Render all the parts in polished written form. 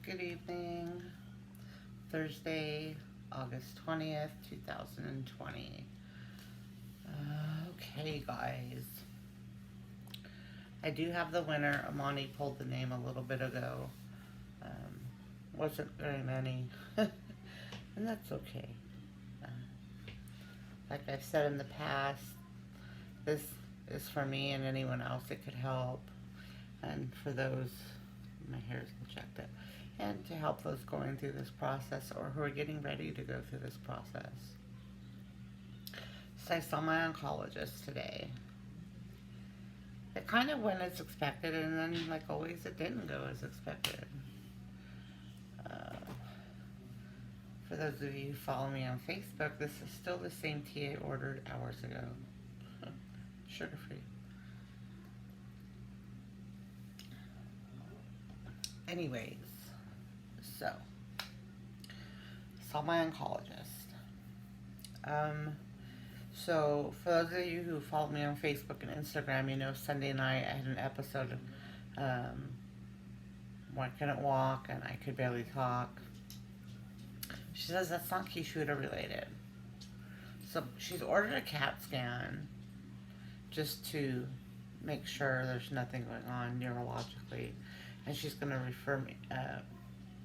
Good evening. Thursday, August 20th, 2020. Okay, guys. I do have the winner. Amani pulled the name a little bit ago. Wasn't very many. And that's okay. Uh, like I've said in the past, this is for me and anyone else it could help. And for those, my hair's injected. And to help those going through this process or who are getting ready to go through this process. So I saw my oncologist today. It kind of went as expected, and then, like always, it didn't go as expected. For those of you who follow me on Facebook, this is still the same tea I ordered hours ago. Sugar-free. Anyways, so, saw my oncologist. So, for those of you who follow me on Facebook and Instagram, you know Sunday night I had an episode of where I couldn't walk and I could barely talk. She says that's not keytruda related. So, she's ordered a CAT scan just to make sure there's nothing going on neurologically. And she's going to refer me,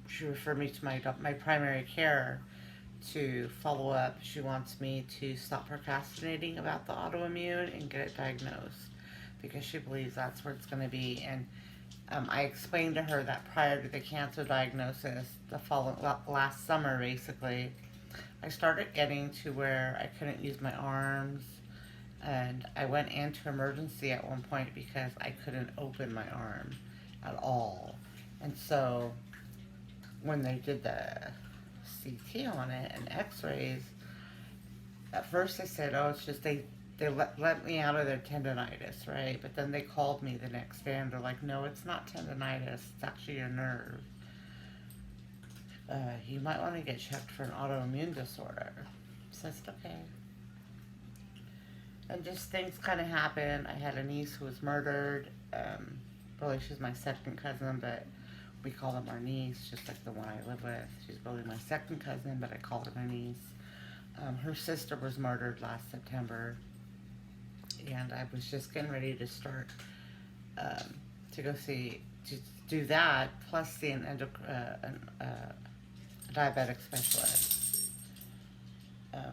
she referred me to my primary care to follow up. She wants me to stop procrastinating about the autoimmune and get it diagnosed because she believes that's where it's going to be. And I explained to her that prior to the cancer diagnosis, last summer basically, I started getting to where I couldn't use my arms, and I went into emergency at one point because I couldn't open my arm at all. And so when they did the CT on it and x-rays, at first they said, oh, it's just they let me out of their tendonitis, right? But then they called me the next day and they're like, no, it's not tendonitis, it's actually your nerve. You might want to get checked for an autoimmune disorder. So I said, okay. And just things kind of happened. I had a niece who was murdered. Really, she's my second cousin, but we call them our niece, just like the one I live with. She's really my second cousin, but I call her my niece. Her sister was murdered last September, and I was just getting ready to start to go to do that, plus see an diabetic specialist.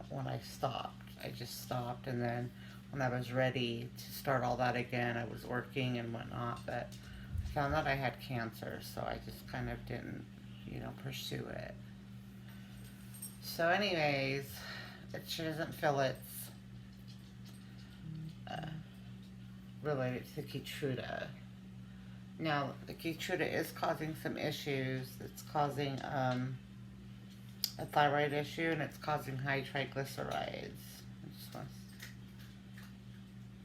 When I stopped, I just stopped, and then when I was ready to start all that again, I was working and whatnot, but I found out I had cancer, so I just kind of didn't, pursue it. So anyways, she doesn't feel it's related to Keytruda. Now, the Keytruda is causing some issues. It's causing a thyroid issue, and it's causing high triglycerides.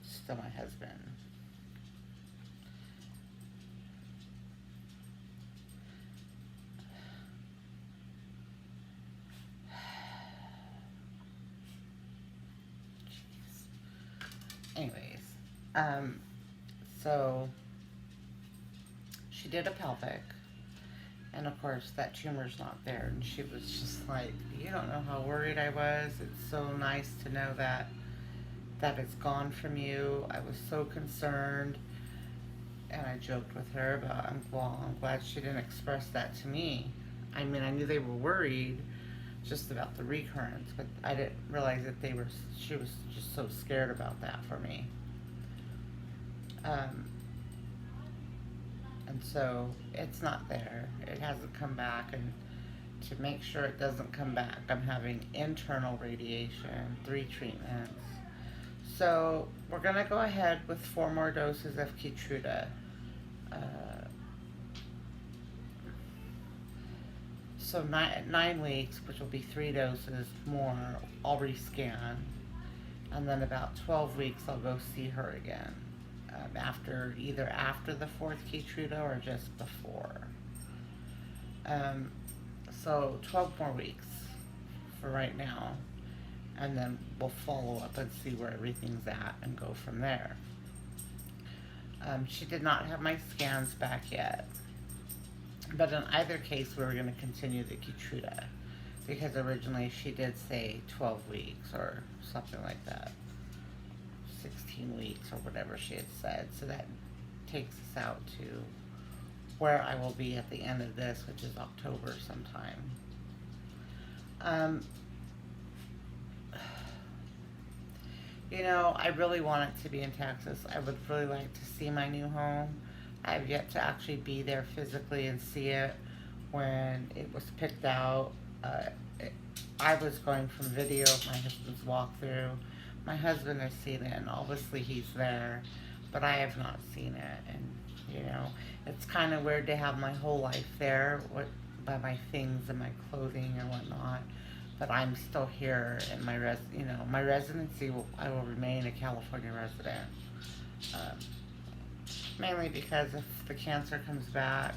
Still my husband. Anyways, so she did a pelvic, and of course that tumor's not there, and she was just like, you don't know how worried I was. It's so nice to know that it's gone from you. I was so concerned, and I joked with her, but I'm glad she didn't express that to me. I mean, I knew they were worried just about the recurrence, but I didn't realize that she was just so scared about that for me. And so it's not there. It hasn't come back, and to make sure it doesn't come back, I'm having internal radiation, 3 treatments. So we're going to go ahead with 4 more doses of Keytruda. So 9 weeks, which will be 3 doses more, I'll rescan. And then about 12 weeks, I'll go see her again. Either after the 4th Keytruda or just before. So 12 more weeks for right now. And then we'll follow up and see where everything's at and go from there. She did not have my scans back yet. But in either case, we were going to continue the Keytruda because originally she did say 12 weeks or something like that, 16 weeks or whatever she had said. So that takes us out to where I will be at the end of this, which is October sometime. You know, I really want it to be in Texas. I would really like to see my new home. I have yet to actually be there physically and see it. When it was picked out, I was going from video of my husband's walkthrough. My husband has seen it, and obviously he's there, but I have not seen it. And, you know, it's kind of weird to have my whole life there by my things and my clothing and whatnot. But I'm still here in my my residency. I will remain a California resident, mainly because if the cancer comes back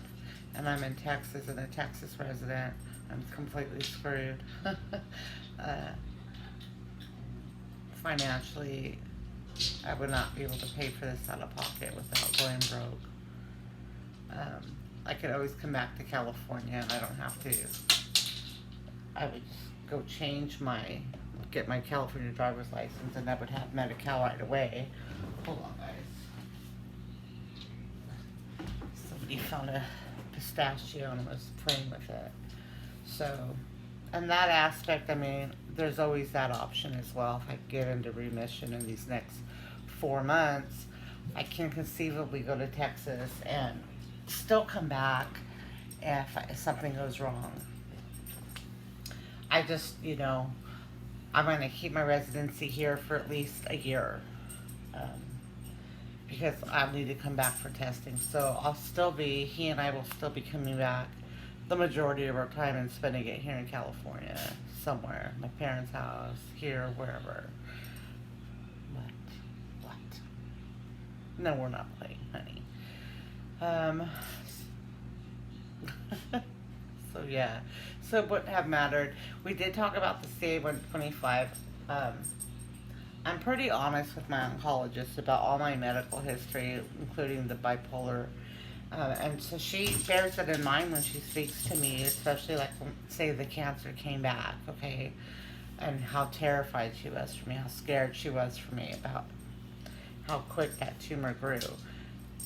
and I'm in Texas and a Texas resident, I'm completely screwed. Financially, I would not be able to pay for this out of pocket without going broke. I could always come back to California and I don't have to. I would just go get my California driver's license, and I would have Medi-Cal right away. Hold on, guys. Somebody found a pistachio and was playing with it. So, in that aspect, I mean, there's always that option as well. If I get into remission in these next 4 months, I can conceivably go to Texas and still come back if something goes wrong. I just, I'm going to keep my residency here for at least a year, because I'll need to come back for testing. So he and I will still be coming back the majority of our time and spending it here in California, somewhere, my parents' house, here, wherever. What? No, we're not playing, honey. So yeah. So it wouldn't have mattered. We did talk about the CA-125. I'm pretty honest with my oncologist about all my medical history, including the bipolar. And so she bears it in mind when she speaks to me, especially like when, say, the cancer came back, okay? And how terrified she was for me, how scared she was for me about how quick that tumor grew.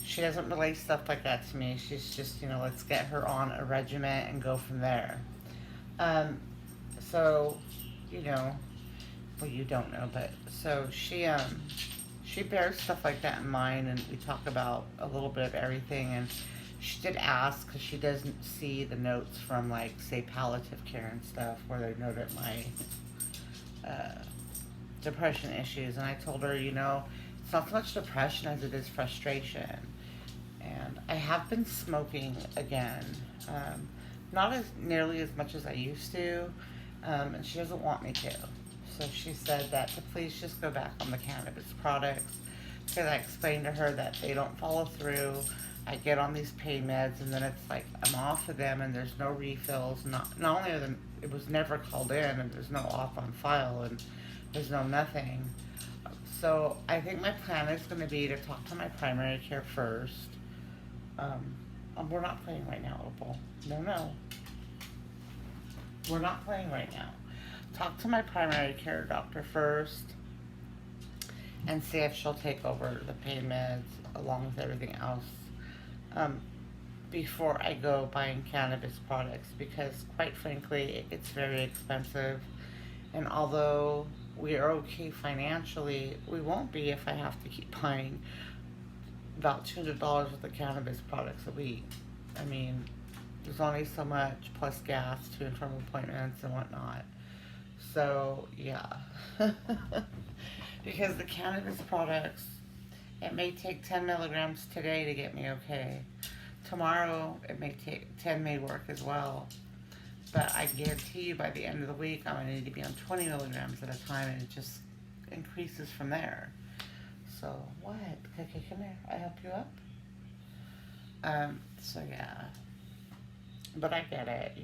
She doesn't relay stuff like that to me. She's just, let's get her on a regimen and go from there. So, well, you don't know, but so she bears stuff like that in mind, and we talk about a little bit of everything. And she did ask, because she doesn't see the notes from, like, say, palliative care and stuff, where they noted my depression issues. And I told her, it's not so much depression as it is frustration. And I have been smoking again. Not as nearly as much as I used to, and she doesn't want me to. So she said that to please just go back on the cannabis products, because I explained to her that they don't follow through. I get on these pain meds, and then it's like I'm off of them, and there's no refills. Not only are them, it was never called in, and there's no off on file, and there's no nothing. So I think my plan is going to be to talk to my primary care first. We're not playing right now, Opal. No. We're not playing right now. Talk to my primary care doctor first and see if she'll take over the pain meds along with everything else before I go buying cannabis products, because quite frankly it gets very expensive, and although we are okay financially, we won't be if I have to keep buying about $200 worth of cannabis products a week. I mean, there's only so much, plus gas to and from appointments and whatnot. So, yeah. Because the cannabis products, it may take 10 milligrams today to get me okay. Tomorrow, 10 may work as well. But I guarantee you by the end of the week, I'm going to need to be on 20 milligrams at a time, and it just increases from there. So, what? Okay, come here. I help you up? So yeah. But I get it,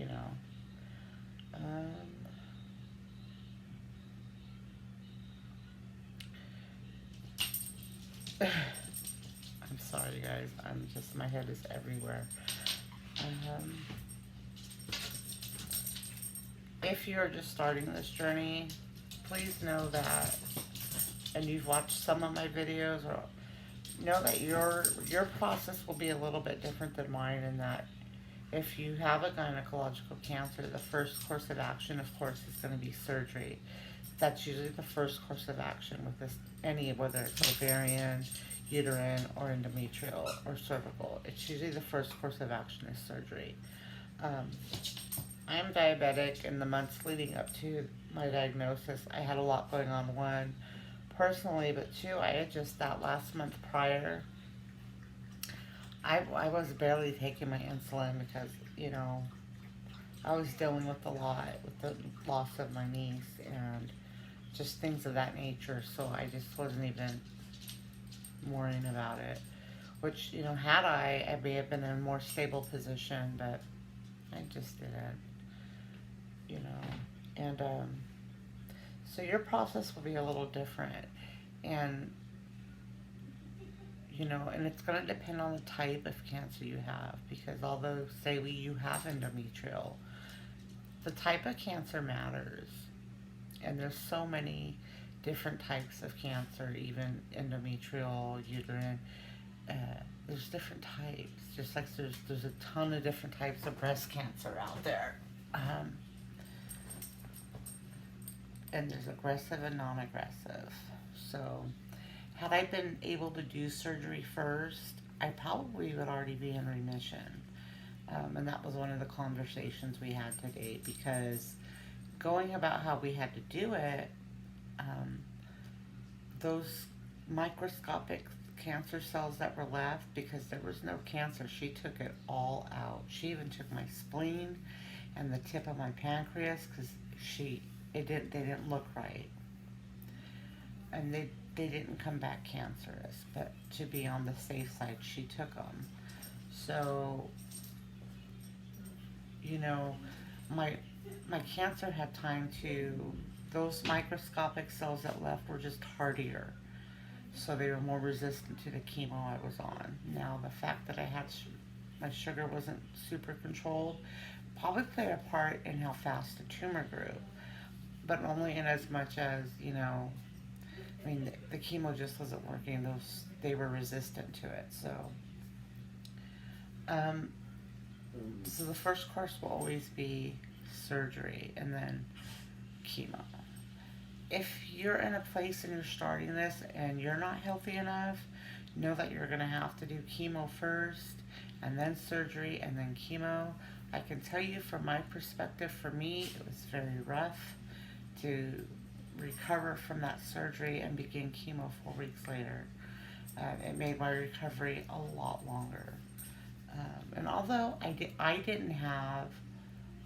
I'm sorry, guys. My head is everywhere. Um, if you're just starting this journey, please know that, and you've watched some of my videos, or know that your process will be a little bit different than mine, in that if you have a gynecological cancer, the first course of action, of course, is going to be surgery. That's usually the first course of action with this, whether it's ovarian, uterine, or endometrial, or cervical. It's usually the first course of action is surgery. Um, I'm diabetic. In the months leading up to my diagnosis, I had a lot going on. One, personally, but two, I had just that last month prior, I was barely taking my insulin because, I was dealing with a lot with the loss of my niece and just things of that nature. So I just wasn't even worrying about it. Which, had I may have been in a more stable position, but I just didn't, you know. And so your process will be a little different. And, and it's going to depend on the type of cancer you have. Because although, you have endometrial, the type of cancer matters. And there's so many different types of cancer, even endometrial, uterine. There's different types, just like there's a ton of different types of breast cancer out there. And there's aggressive and non-aggressive. So, had I been able to do surgery first, I probably would already be in remission. And that was one of the conversations we had today, because going about how we had to do it, those microscopic cancer cells that were left, because there was no cancer, she took it all out. She even took my spleen and the tip of my pancreas, because they didn't look right, and they didn't come back cancerous. But to be on the safe side, she took them. So, my cancer had time to, those microscopic cells that left were just hardier. So they were more resistant to the chemo I was on. Now, the fact that I had, my sugar wasn't super controlled, probably played a part in how fast the tumor grew. But only in as much as, the chemo just wasn't working. They were resistant to it. So the first course will always be surgery and then chemo. If you're in a place and you're starting this and you're not healthy enough, know that you're going to have to do chemo first and then surgery and then chemo. I can tell you from my perspective, for me, it was very rough to recover from that surgery and begin chemo 4 weeks later. It made my recovery a lot longer. And although I didn't have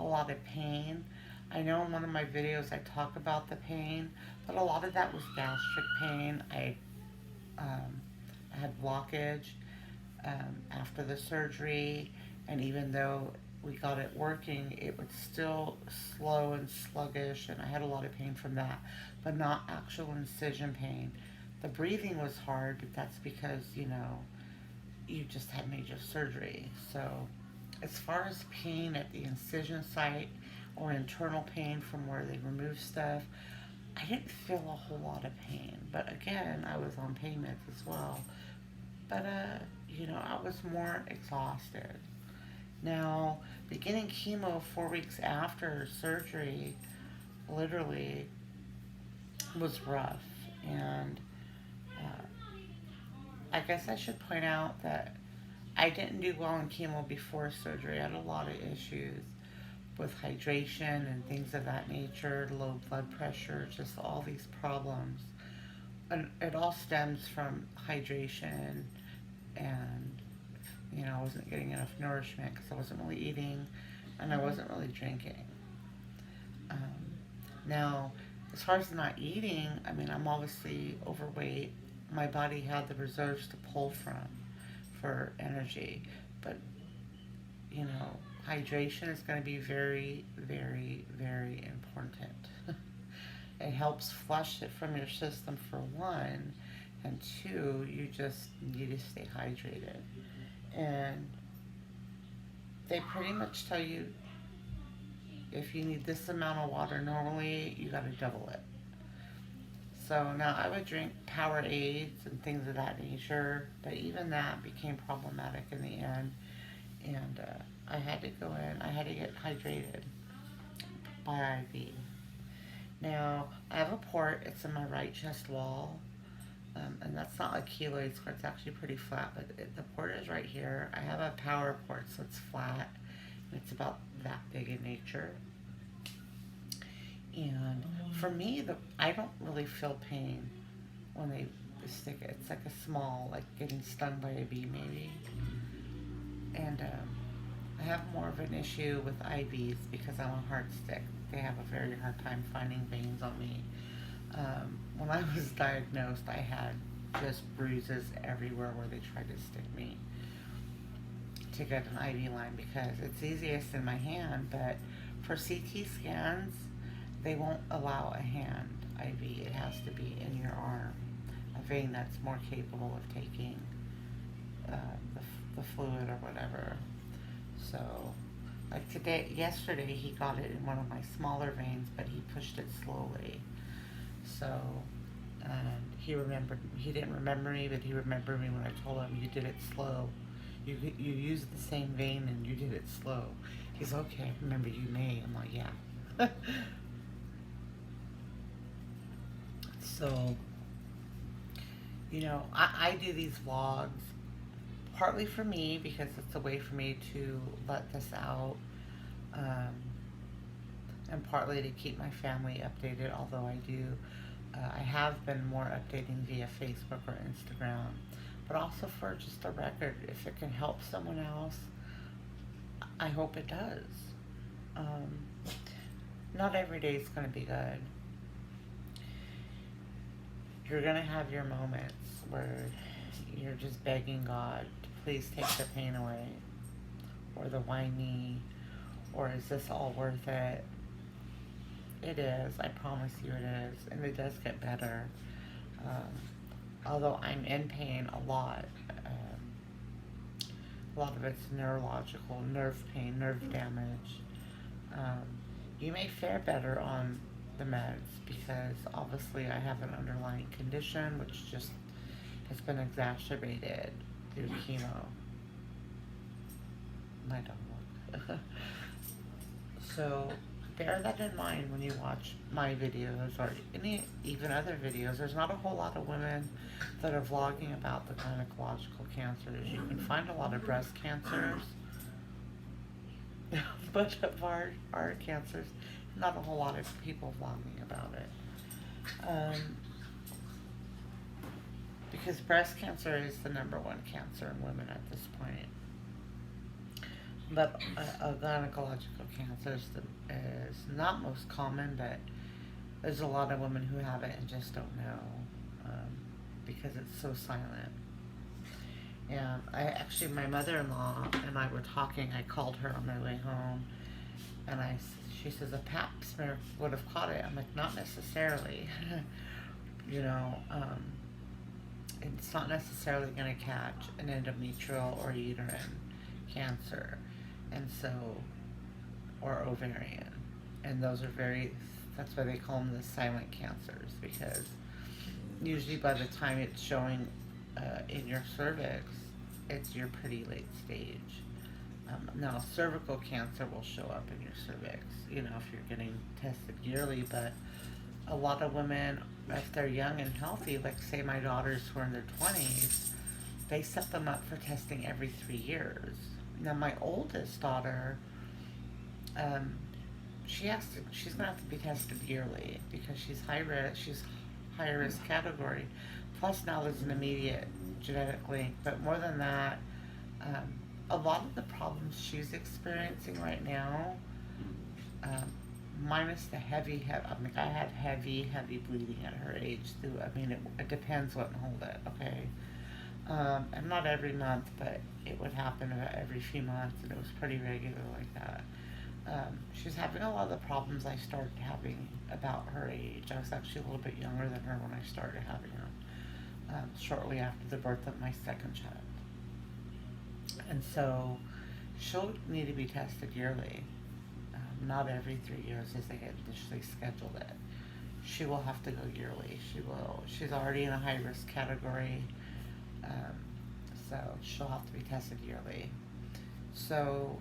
a lot of pain, I know in one of my videos I talk about the pain, but a lot of that was gastric pain. I had blockage after the surgery, and even though we got it working, it was still slow and sluggish, and I had a lot of pain from that, but not actual incision pain. The breathing was hard, but that's because, you just had major surgery. So as far as pain at the incision site or internal pain from where they remove stuff, I didn't feel a whole lot of pain. But again, I was on pain meds as well. But, I was more exhausted. Now, beginning chemo 4 weeks after surgery literally was rough. And I guess I should point out that I didn't do well in chemo before surgery. I had a lot of issues with hydration and things of that nature, low blood pressure, just all these problems. And it all stems from hydration, and, I wasn't getting enough nourishment because I wasn't really eating and I wasn't really drinking. Now, as far as not eating, I'm obviously overweight. My body had the reserves to pull from for energy, but, hydration is going to be very, very, very important. It helps flush it from your system, for one, and two, you just need to stay hydrated. And they pretty much tell you if you need this amount of water normally, you gotta double it. So now I would drink Powerades and things of that nature, but even that became problematic in the end. And I had to go in, I had to get hydrated by IV. Now, I have a port, it's in my right chest wall, and that's not like keloid score, it's actually pretty flat, but the port is right here. I have a power port, so it's flat, and it's about that big in nature. And for me, I don't really feel pain when they stick it. It's like a small, like getting stung by a bee maybe. And I have more of an issue with IVs because I'm a heart stick. They have a very hard time finding veins on me. When I was diagnosed, I had just bruises everywhere where they tried to stick me to get an IV line because it's easiest in my hand, but for CT scans, they won't allow a hand IV. It has to be in your arm, a vein that's more capable of taking the fluid or whatever. So, like yesterday, he got it in one of my smaller veins, but he pushed it slowly. So, and he didn't remember me, but he remembered me when I told him, you did it slow. You used the same vein and you did it slow. He's okay, remember you may. I'm like, yeah. So, I do these vlogs partly for me because it's a way for me to let this out, and partly to keep my family updated, although I have been more updating via Facebook or Instagram, but also for just a record. If it can help someone else, I hope it does. Not every day is going to be good. You're going to have your moments where you're just begging God to please take the pain away, or the why me, or is this all worth it? It is, I promise you it is, and it does get better. Although I'm in pain a lot of it's neurological, nerve pain, nerve damage. You may fare better on the meds because obviously I have an underlying condition which just has been exacerbated through chemo. My dog. So bear that in mind when you watch my videos or even other videos. There's not a whole lot of women that are vlogging about the gynecological cancers. You can find a lot of breast cancers, but of our cancers, not a whole lot of people vlogging about it. Because breast cancer is the #1 cancer in women at this point. But a gynecological cancer is not most common, but there's a lot of women who have it and just don't know because it's so silent. And my mother-in-law and I were talking. I called her on my way home, and she says a pap smear would have caught it. I'm like, not necessarily. It's not necessarily going to catch an endometrial or uterine cancer, and so, or ovarian, and those are that's why they call them the silent cancers, because usually by the time it's showing in your cervix, you're pretty late stage. Now, cervical cancer will show up in your cervix, if you're getting tested yearly, but a lot of women, if they're young and healthy, like say my daughters who are in their 20s, they set them up for testing every 3 years. Now my oldest daughter, she's gonna have to be tested yearly because she's high risk category. Plus now there's an immediate genetic link, but more than that, a lot of the problems she's experiencing right now, minus the heavy, I had heavy bleeding at her age too. It depends what hold it, okay? And not every month, but it would happen about every few months, and it was pretty regular like that. She's having a lot of the problems I started having about her age. I was actually a little bit younger than her when I started having her, shortly after the birth of my second child. And so She'll need to be tested yearly, not every 3 years as they had initially scheduled it. She will have to go yearly. She will. She's already in a high risk category, um, so she'll have to be tested yearly. So,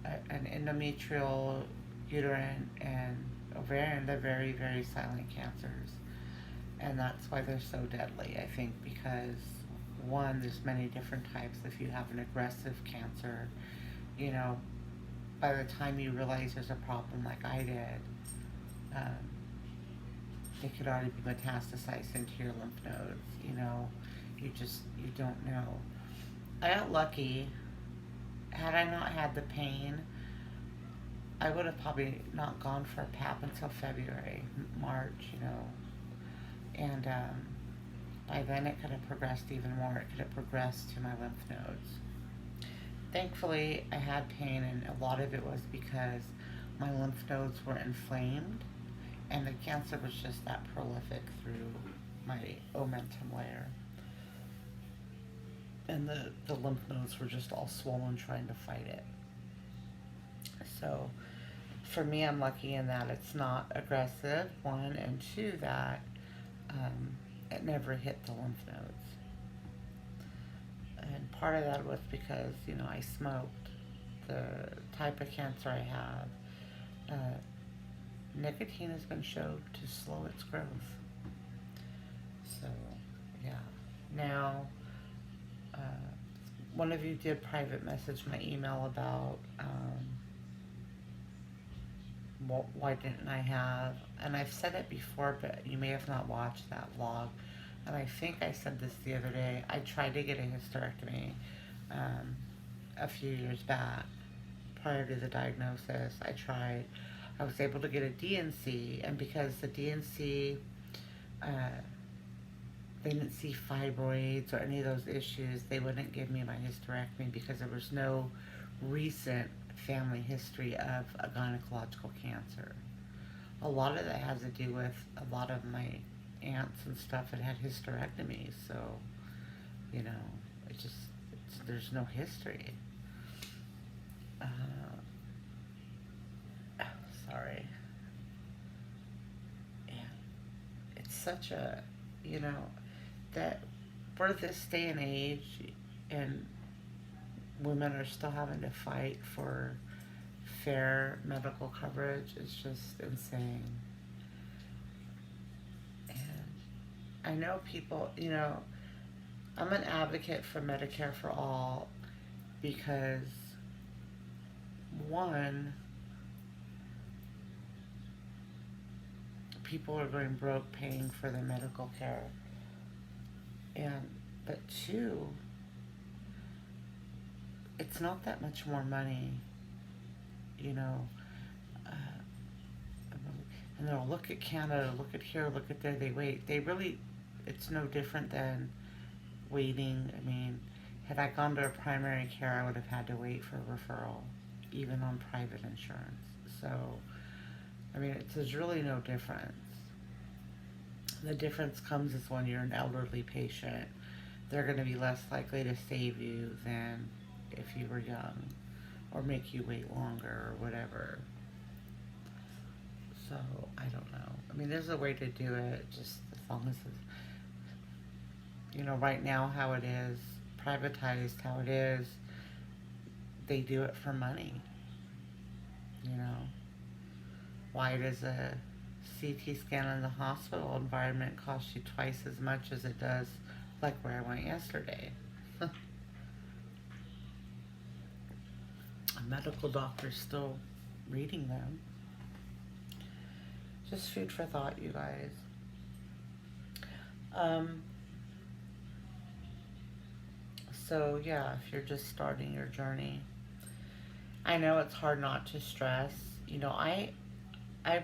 an endometrial, uterine, and ovarian, they're very, very silent cancers. And that's why they're so deadly, I think, because one, there's many different types. If you have an aggressive cancer, you know, by the time you realize there's a problem like I did, um, it could already be metastasized into your lymph nodes, you know. You don't know. I got lucky. Had I not had the pain, I would have probably not gone for a PAP until February, March, you know. And by then it could have progressed even more. It could have progressed to my lymph nodes. Thankfully, I had pain, and a lot of it was because my lymph nodes were inflamed, and the cancer was just that prolific through my omentum layer. And the lymph nodes were just all swollen trying to fight it. So, for me, I'm lucky in that it's not aggressive, one, and two, that it never hit the lymph nodes. And part of that was because, you know, I smoked. The type of cancer I have, nicotine has been shown to slow its growth. So, yeah. Now, one of you did private message my email about why didn't I have, and I've said it before, but you may have not watched that vlog. And I think I said this the other day. I tried to get a hysterectomy a few years back prior to the diagnosis. I was able to get a DNC, and because the DNC, they didn't see fibroids or any of those issues, they wouldn't give me my hysterectomy because there was no recent family history of a gynecological cancer. A lot of that has to do with a lot of my aunts and stuff that had hysterectomies, so, you know, there's no history. Sorry. Yeah. It's such a, you know, that for this day and age, and women are still having to fight for fair medical coverage, is just insane. And I know people, you know, I'm an advocate for Medicare for all because, one, people are going broke paying for their medical care. But two, it's not that much more money, you know. And they'll look at Canada, look at here, look at there, they wait. It's no different than waiting. I mean, had I gone to a primary care, I would have had to wait for a referral, even on private insurance. So, I mean, there's really no difference. The difference comes is when you're an elderly patient, they're going to be less likely to save you than if you were young, or make you wait longer, or whatever. So, I don't know. I mean, there's a way to do it, just as long as it's, you know, right now how it is, privatized how it is, they do it for money, you know. Why does a CT scan in the hospital environment cost you twice as much as it does like where I went yesterday? A medical doctor's still reading them. Just food for thought, you guys. So yeah, if you're just starting your journey, I know it's hard not to stress. You know, I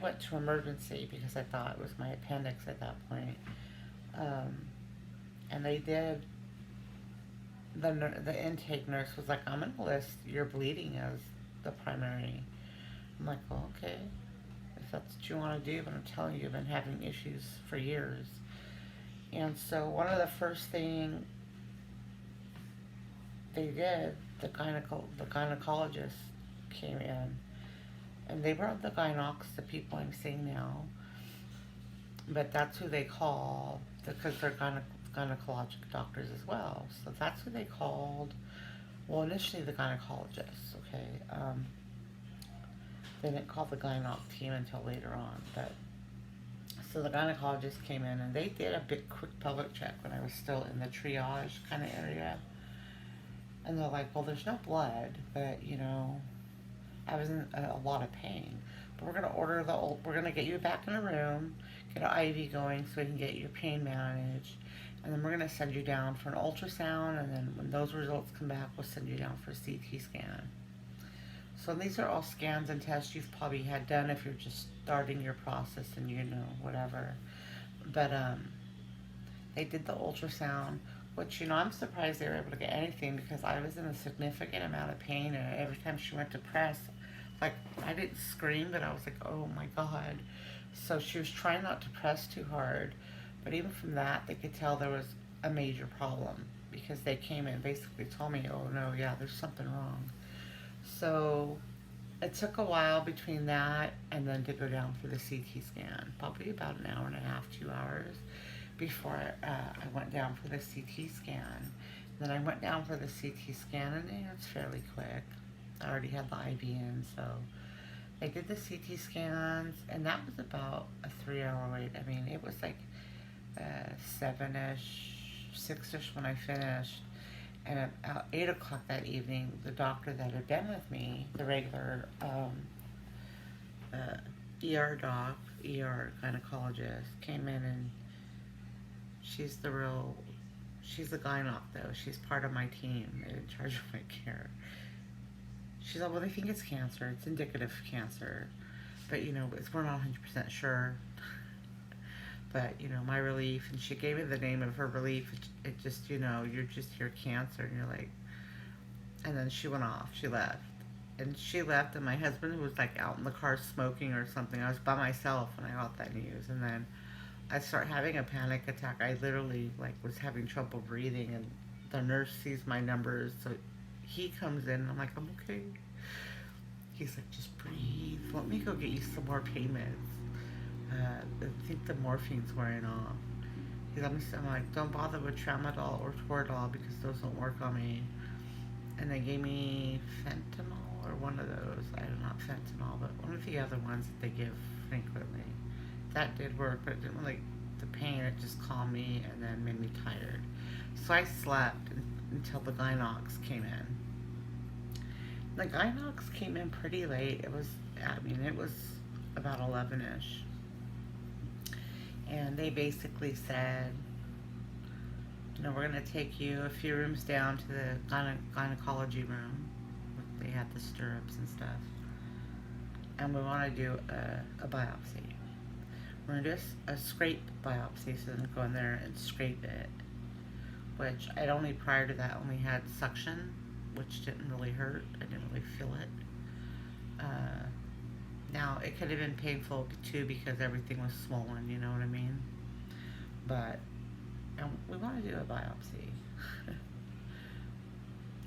went to emergency because I thought it was my appendix at that point. And they did, the intake nurse was like, I'm going to list your bleeding as the primary. I'm like, well, okay, if that's what you want to do, but I'm telling you, I've been having issues for years. And so one of the first thing they did the gynecologist came in, and they were the Gynocs, the people I'm seeing now, but that's who they call because they're gynecologic doctors as well. So that's who they called. Well, initially the gynecologist, okay. They didn't call the gynoc team until later on, but so the gynecologist came in and they did a big quick pelvic check when I was still in the triage kind of area. And they're like, well, there's no blood, but I was in a lot of pain. But we're gonna get you back in a room, get an IV going so we can get your pain managed. And then we're gonna send you down for an ultrasound, and then when those results come back, we'll send you down for a CT scan. So these are all scans and tests you've probably had done if you're just starting your process and whatever. But they did the ultrasound, which I'm surprised they were able to get anything because I was in a significant amount of pain, and every time she went to press, like I didn't scream, but I was like, oh my god. So she was trying not to press too hard, but even from that, they could tell there was a major problem because they came in and basically told me, oh no, yeah, there's something wrong. So it took a while between that and then to go down for the CT scan, probably about an hour and a half, 2 hours before I went down for the CT scan. Then I went down for the CT scan, and it's fairly quick. I already had the IV in, so I did the CT scans, and that was about a 3-hour wait. I mean, it was like 7-ish, 6-ish when I finished. And at 8 o'clock that evening, the doctor that had been with me, the regular ER doc, ER gynecologist, came in, and she's a gynoc though. She's part of my team in charge of my care. She's like, well, they think it's cancer. It's indicative of cancer. But, we're not 100% sure. But, my relief, and she gave me the name of her relief. It just, you're just your cancer, and you're like, and then she went off. She left. And she left, and my husband was like out in the car smoking or something. I was by myself when I got that news. And then I start having a panic attack. I literally was having trouble breathing, and the nurse sees my numbers, so he comes in, and I'm like, I'm okay. He's like, just breathe. Let me go get you some more pain meds. I think the morphine's wearing off. I'm like, don't bother with tramadol or toradol because those don't work on me. And they gave me fentanyl or one of those. I don't know, not fentanyl, but one of the other ones that they give frequently. That did work, but it didn't really, the pain, it just calmed me and then made me tired. So I slept until the Gynocs came in. The Gynocs came in pretty late. It was about 11-ish. And they basically said, we're going to take you a few rooms down to the gynecology room. They had the stirrups and stuff. And we want to do a biopsy. We're going to do a scrape biopsy, so then go in there and scrape it. Which prior to that, only had suction, which didn't really hurt. I didn't really feel it. Now, it could have been painful too because everything was swollen, you know what I mean? But we want to do a biopsy.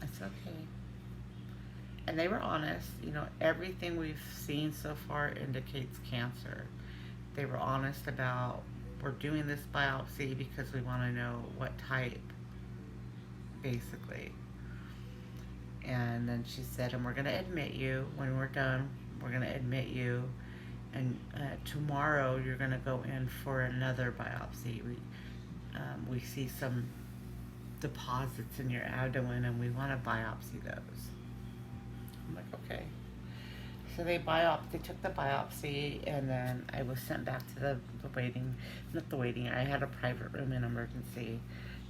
It's okay. And they were honest. Everything we've seen so far indicates cancer. They were honest about, we're doing this biopsy because we want to know what type, basically. And then she said, and we're going to admit you when we're done. We're going to admit you, and tomorrow you're going to go in for another biopsy. We see some deposits in your abdomen, and we want to biopsy those. I'm like, okay. So they took the biopsy, and then I was sent back to I had a private room in emergency.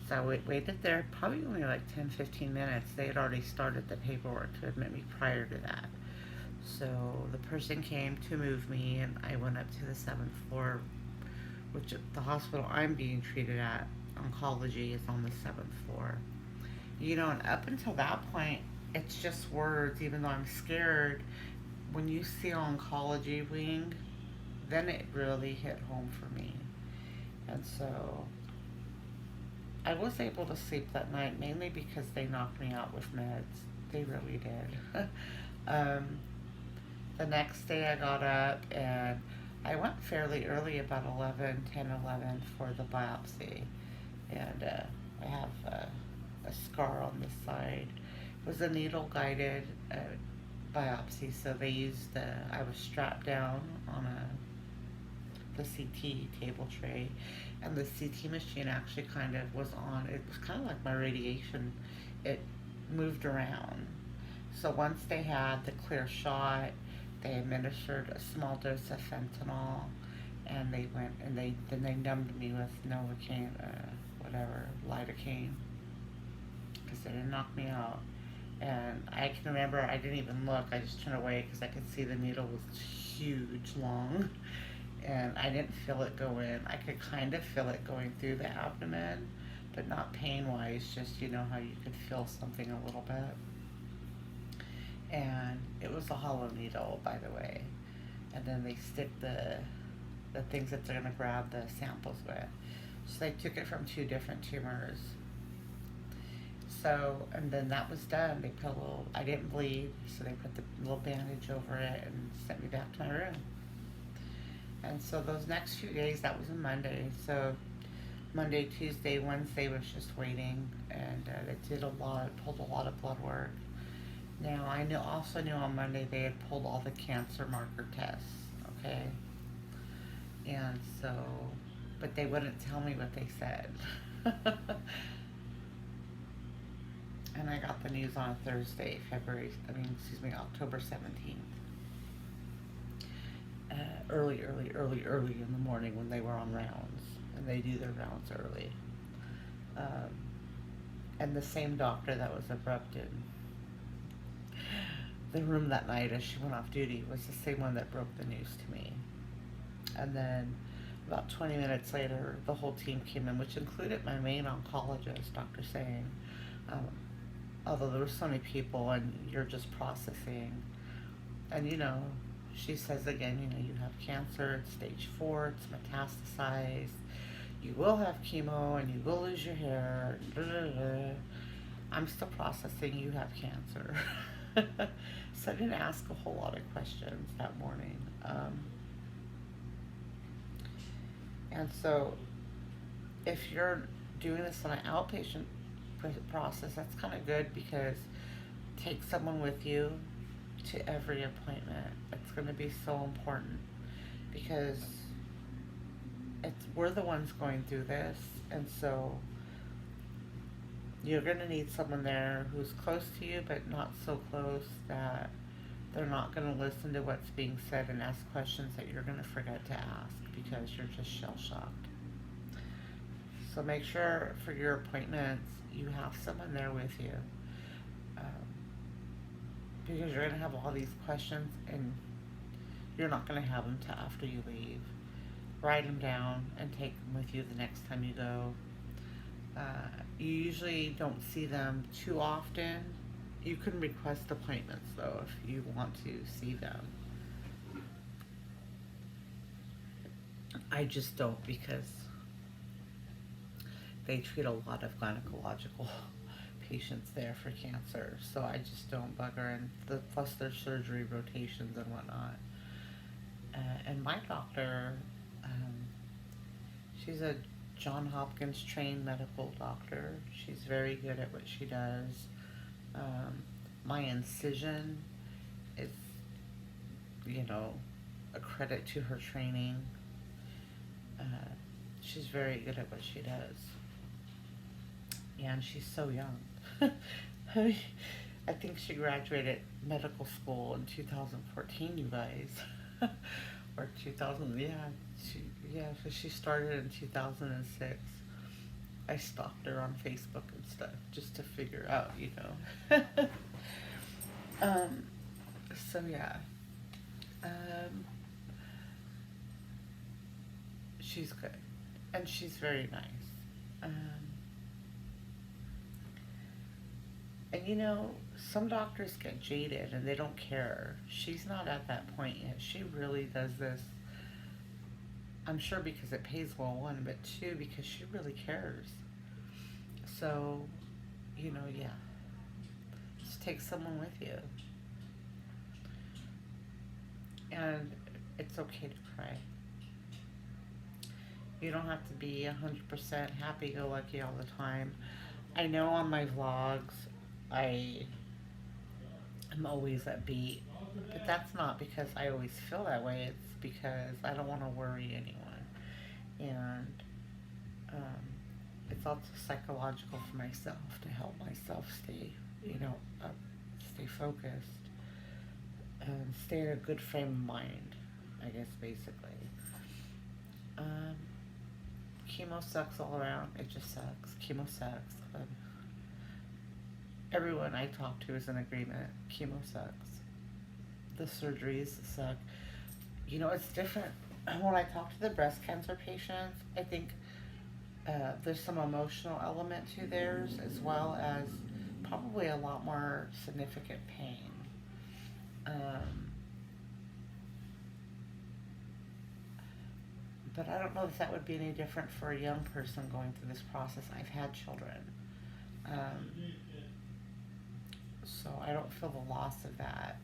So I waited there probably only like 10-15 minutes. They had already started the paperwork to admit me prior to that. So the person came to move me, and I went up to the 7th floor, which the hospital I'm being treated at, oncology, is on the 7th floor. And up until that point, it's just words, even though I'm scared. When you see oncology wing, then it really hit home for me. And so I was able to sleep that night, mainly because they knocked me out with meds. They really did. um, the next day I got up and I went fairly early, about 11, 10, 11 for the biopsy. And I have a scar on this side. It was a needle guided biopsy, so they used, I was strapped down on the CT table tray, and the CT machine actually kind of was on, it was kind of like my radiation. It moved around. So once they had the clear shot, they administered a small dose of fentanyl, and they went and they numbed me with Novocaine, whatever, lidocaine, because they didn't knock me out. And I can remember I didn't even look. I just turned away because I could see the needle was huge, long, and I didn't feel it go in. I could kind of feel it going through the abdomen, but not pain-wise. Just, you know how you could feel something a little bit. And it was a hollow needle, by the way. And then they stick the things that they're gonna grab the samples with. So they took it from 2 different tumors. So, and then that was done. They put a little, I didn't bleed, so they put the little bandage over it and sent me back to my room. And so those next few days, that was a Monday. So Monday, Tuesday, Wednesday was just waiting, and they pulled a lot of blood work. Now, I also knew on Monday they had pulled all the cancer marker tests, okay? And so, but they wouldn't tell me what they said. And I got the news on Thursday, October 17th. Early in the morning when they were on rounds. And they do their rounds early. And the same doctor that was abrupt in the room that night as she went off duty was the same one that broke the news to me. And then about 20 minutes later, the whole team came in, which included my main oncologist, Dr. Sane. Although there were so many people and you're just processing. And, you know, she says again, you know, you have cancer, it's stage 4, it's metastasized, you will have chemo and you will lose your hair. Blah, blah, blah. I'm still processing, you have cancer. So I didn't ask a whole lot of questions that morning. And so if you're doing this on an outpatient process, that's kind of good, because take someone with you to every appointment. It's going to be so important, because we're the ones going through this, and so you're going to need someone there who's close to you, but not so close that they're not going to listen to what's being said and ask questions that you're going to forget to ask because you're just shell-shocked. So make sure for your appointments you have someone there with you, because you're going to have all these questions and you're not going to have them till after you leave. Write them down and take them with you the next time you go. You usually don't see them too often. You can request appointments though if you want to see them. I just don't, because they treat a lot of gynecological patients there for cancer, so I just don't bugger in. Plus their surgery rotations and whatnot. And my doctor, she's a John Hopkins trained medical doctor. She's very good at what she does. My incision is, you know, a credit to her training. She's very good at what she does. Yeah, and she's so young. I think she graduated medical school in 2014, you guys. Or 2000, so she started in 2006. I stalked her on Facebook and stuff just to figure out, you know. So yeah. She's good. And she's very nice. And you know, some doctors get jaded and they don't care. She's not at that point yet. She really does this, I'm sure because it pays well, 1, but 2, because she really cares. So, you know, yeah. just take someone with you. And it's okay to cry. You don't have to be 100% happy-go-lucky all the time. I know on my vlogs, I am always upbeat, but that's not because I always feel that way. It's because I don't want to worry anyone. And um, it's also psychological for myself to help myself stay, up, stay focused, and stay in a good frame of mind, I guess, basically. Um, Chemo sucks all around. It just sucks. Chemo sucks. Everyone I talk to is in agreement. Chemo sucks. The surgeries suck. It's different. When I talk to the breast cancer patients, I think there's some emotional element to theirs, as well as probably a lot more significant pain. But I don't know if that would be any different for a young person going through this process. I've had children. So I don't feel the loss of that.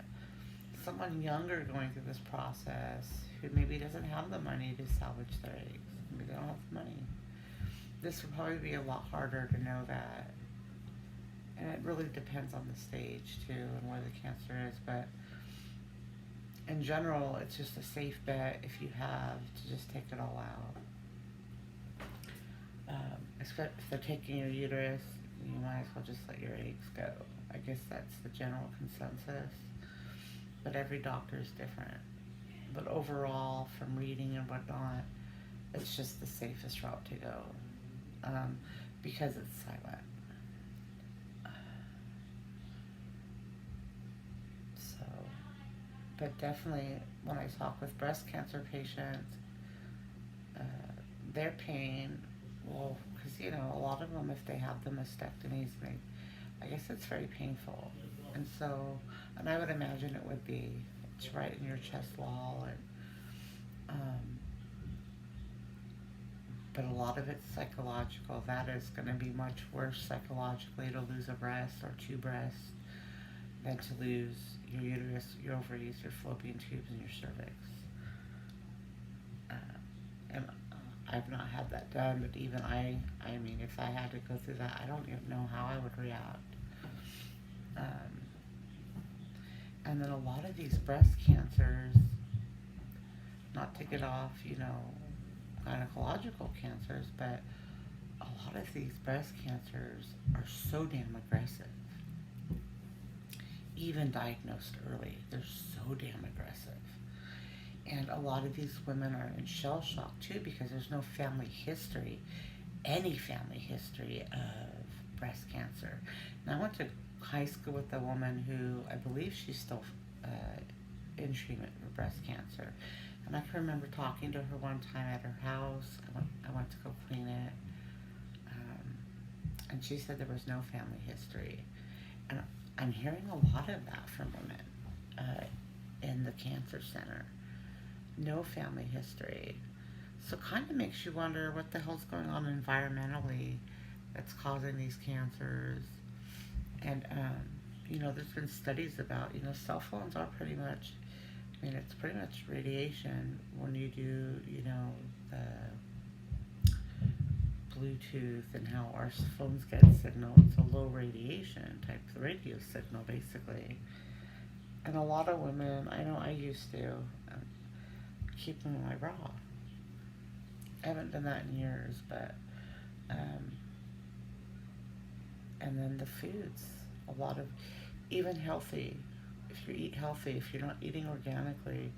Someone younger going through this process who maybe doesn't have the money to salvage their eggs, maybe they don't have the money, this would probably be a lot harder to know that. And it really depends on the stage too and where the cancer is, but in general, it's just a safe bet if you have to just take it all out. If they're taking your uterus, you might as well just let your eggs go. I guess that's the general consensus, but every doctor is different. But overall, from reading and whatnot, it's just the safest route to go, because it's silent. But definitely, when I talk with breast cancer patients, their pain, well, because, a lot of them, if they have the mastectomies, I guess it's very painful. And so, and I would imagine it would be, it's right in your chest wall, and, but a lot of it's psychological. That is going to be much worse psychologically to lose a breast or two breasts than to lose your uterus, your ovaries, your fallopian tubes, and your cervix. And I've not had that done, but even I mean, if I had to go through that, I don't even know how I would react. And then a lot of these breast cancers, not to get off, gynecological cancers, but a lot of these breast cancers are so damn aggressive. Even diagnosed early, they're so damn aggressive. And a lot of these women are in shell shock too, because there's no family history, any family history of breast cancer. And I went to high school with a woman who, I believe she's still in treatment for breast cancer. And I can remember talking to her one time at her house. I went to go clean it. And she said there was no family history. And I'm hearing a lot of that from women in the cancer center. No family history. So kind of makes you wonder what the hell's going on environmentally that's causing these cancers. And, there's been studies about, cell phones are pretty much, it's pretty much radiation when you do, the Bluetooth and how our phones get signal. It's a low radiation type of radio signal, basically. And a lot of women, I know I used to, keep them in my bra. I haven't done that in years, but, and then the foods, a lot of, even healthy, if you eat healthy, if you're not eating organically,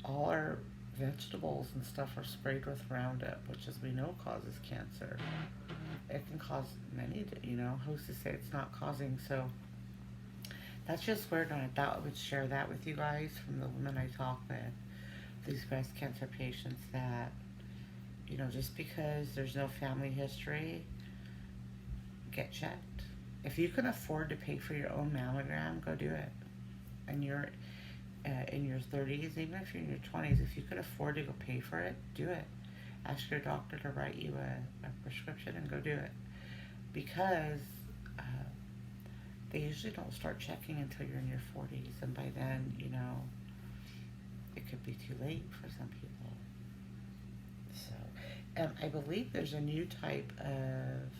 all our vegetables and stuff are sprayed with Roundup, which, as we know, causes cancer. It can cause many, who's to say it's not causing, so that's just weird, and I thought I would share that with you guys from the women I talk with, these breast cancer patients, that, just because there's no family history, get checked. If you can afford to pay for your own mammogram, go do it. And you're in your 30s, even if you're in your 20s, if you could afford to go pay for it, do it. Ask your doctor to write you a prescription and go do it. Because they usually don't start checking until you're in your 40s, and by then, you know, it could be too late for some people. So, and I believe there's a new type of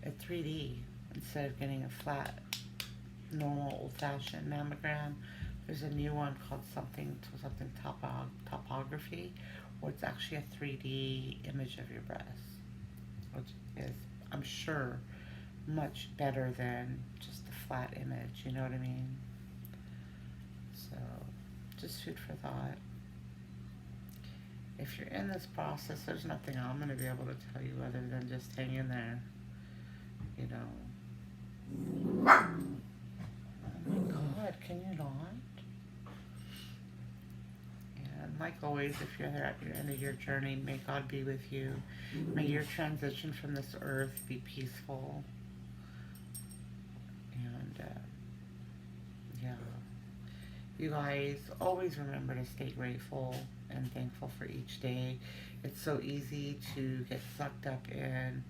a 3D instead of getting a flat, normal, old-fashioned mammogram. There's a new one called something topography, where it's actually a 3D image of your breast, which is, I'm sure, much better than just a flat image. You know what I mean? So, just food for thought. If you're in this process, there's nothing I'm going to be able to tell you other than just hang in there. You know. Oh my God, can you not? And like always, if you're at your end of your journey, may God be with you. May your transition from this earth be peaceful. And, yeah. You guys, always remember to stay grateful and thankful for each day. It's so easy to get sucked up in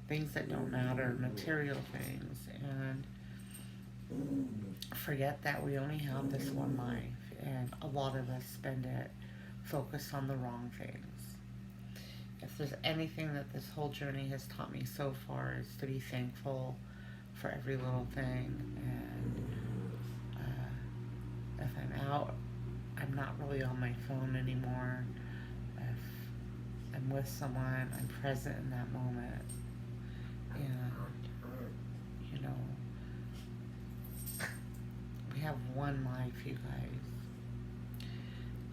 things that don't matter, material things, and forget that we only have this one life, and a lot of us spend it focused on the wrong things. If there's anything that this whole journey has taught me so far, is to be thankful for every little thing. And if I'm out, I'm not really on my phone anymore. If I'm with someone, I'm present in that moment. And, you know, we have one life, you guys.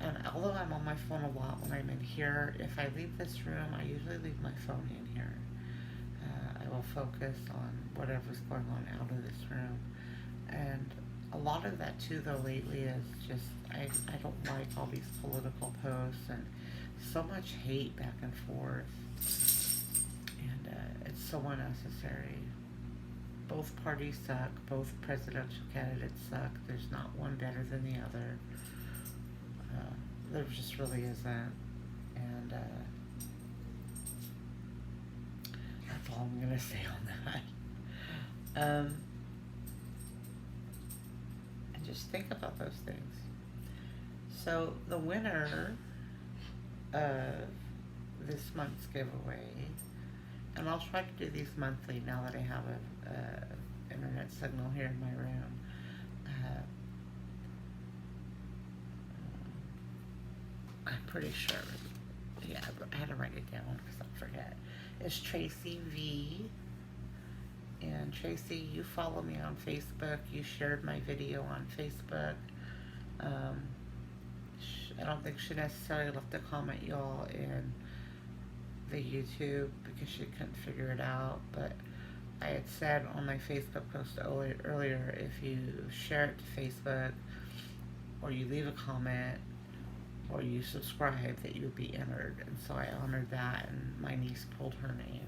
And although I'm on my phone a lot when I'm in here, if I leave this room, I usually leave my phone in here. I will focus on whatever's going on out of this room. And a lot of that too, though, lately is just, I don't like all these political posts and so much hate back and forth. And it's so unnecessary. Both parties suck. Both presidential candidates suck. There's not one better than the other. There just really isn't. And that's all I'm going to say on that. And just think about those things. So the winner of this month's giveaway, and I'll try to do these monthly now that I have a internet signal here in my room. I'm pretty sure, yeah, I had to write it down because I'll forget. It's Tracey V. And Tracey, you follow me on Facebook. You shared my video on Facebook. I don't think she necessarily left a comment, y'all, in the YouTube because she couldn't figure it out. But I had said on my Facebook post earlier, if you share it to Facebook, or you leave a comment, or you subscribe, that you would be entered. And so I honored that, and my niece pulled her name.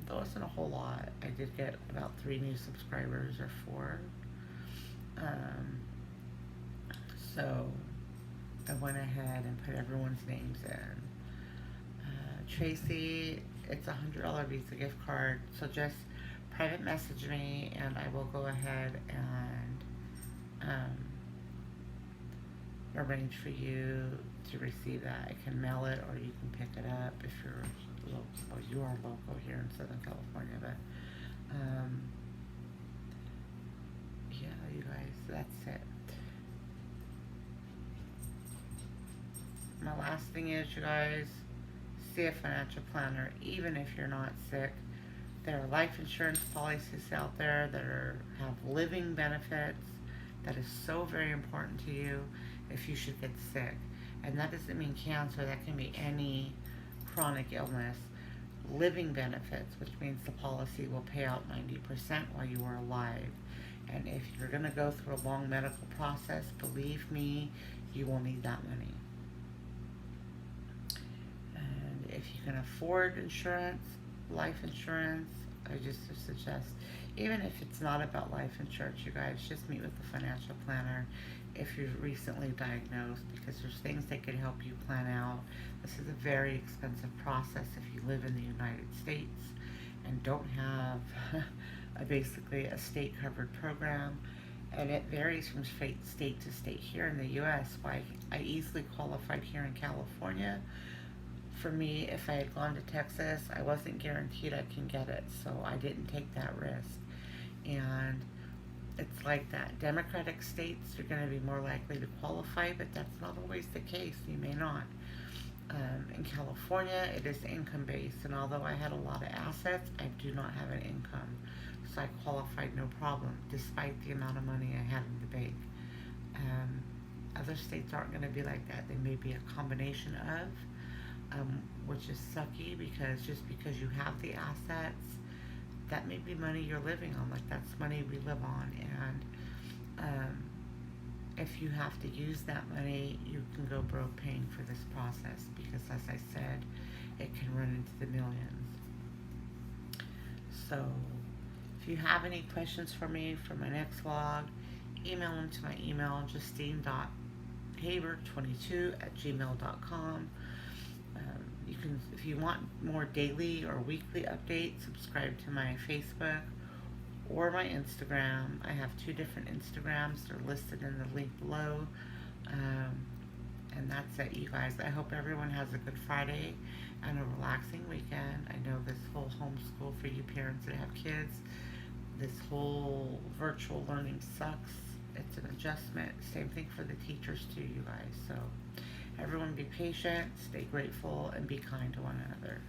There wasn't a whole lot. I did get about 3 new subscribers, or 4. So I went ahead and put everyone's names in. Tracey, it's a $100 Visa gift card. So just private message me, and I will go ahead and arrange for you to receive that. I can mail it, or you can pick it up if you're local. Well, you are local here in Southern California, but yeah, you guys, that's it. My last thing is, you guys, see a financial planner, even if you're not sick. There are life insurance policies out there that have living benefits. That is so very important to you if you should get sick. And that doesn't mean cancer. That can be any chronic illness. Living benefits, which means the policy will pay out 90% while you are alive. And if you're going to go through a long medical process, believe me, you will need that money. And if you can afford insurance, life insurance, I just suggest, even if it's not about life insurance, you guys, just meet with the financial planner if you're recently diagnosed, because there's things that can help you plan out. This is a very expensive process if you live in the United States and don't have basically a state-covered program, and it varies from state to state. Here in the U.S., why I easily qualified here in California. For me, if I had gone to Texas, I wasn't guaranteed I can get it, so I didn't take that risk. And it's like that. Democratic states, you're going to be more likely to qualify, but that's not always the case. You may not. In California, it is income based, and although I had a lot of assets, I do not have an income. So I qualified no problem, despite the amount of money I had in the bank. Other states aren't going to be like that. They may be a combination of, which is sucky because just because you have the assets, that may be money you're living on. Like that's money we live on, and if you have to use that money, you can go broke paying for this process because, as I said, it can run into the millions. So, if you have any questions for me for my next vlog, email them to my email, justine.haber22@gmail.com. You can, if you want more daily or weekly updates, subscribe to my Facebook or my Instagram. I have 2 different Instagrams. They're listed in the link below. And that's it, you guys. I hope everyone has a good Friday and a relaxing weekend. I know this whole homeschool for you parents that have kids, this whole virtual learning sucks. It's an adjustment. Same thing for the teachers too, you guys. So everyone be patient, stay grateful, and be kind to one another.